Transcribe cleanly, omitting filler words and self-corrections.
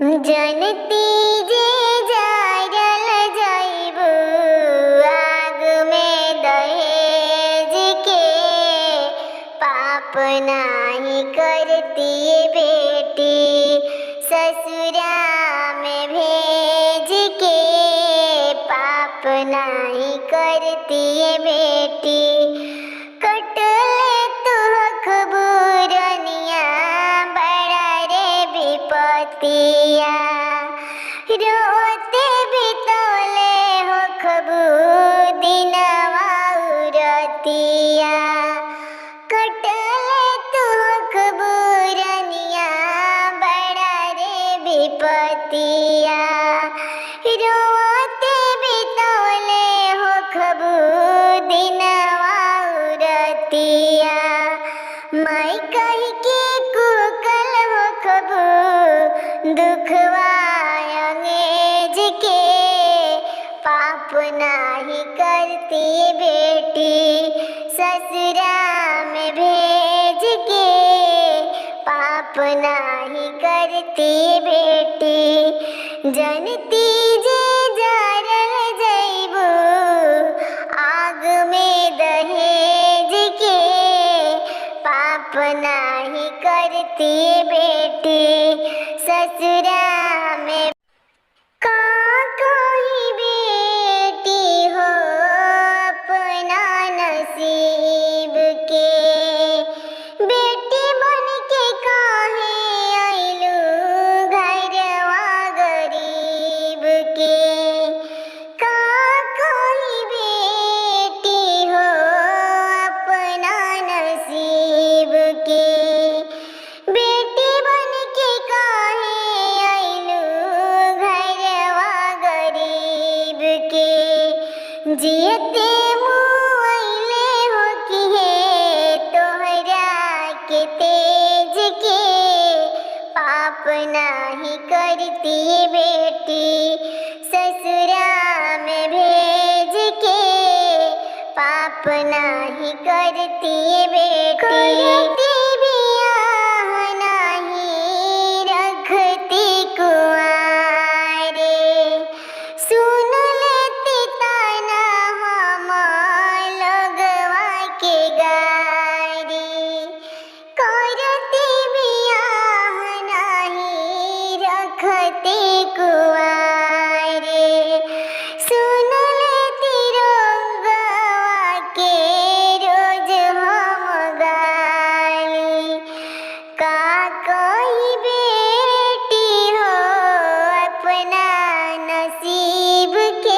जनती जे जारल जाइबू आग में दहेज के, पाप नाही करती बेटी ससुरा में भेज के, पाप नाही करती बेटी। कटले तू खबूरनिया बड़ा रे विपतिया, रोते बितौले हो खबू दिनवा उरतिया। कटले तू खबूरनिया बड़ा रे विपतिया, रोते बितौले हो खबू दिनवा उरतिया। मैं कही के कुकल हो खबू दुखवा अंगेज के, पाप नाही करती बेटी ससुरा में भेज के, पाप नाही करती बेटी। जनती जे जारल जाइबू आग में दहेज के, पाप नाही करती बेटी ससुरा में। का कोई बेटी हो अपना नसीब के, बेटी बन के काहे आइलू घरवा गरीब के। का कोई बेटी हो अपना नसीब के, बेटी बन के काहे आइलू घरवा गरीब के। जियते मुआइले हो कि है तोहरा के तेज के, पाप नाही करती बेटी ससुरा में भेज के, पाप नाही करती बेटी। बियाह नाही रखती कुंवारे, सुन लेती ताना हम लगवा के गारी। करती बियाह नाही रखती कुंवारे, सुन लेती रोगवा के रोज हम गाली। का कोई बेटी हो अपना नसीब के,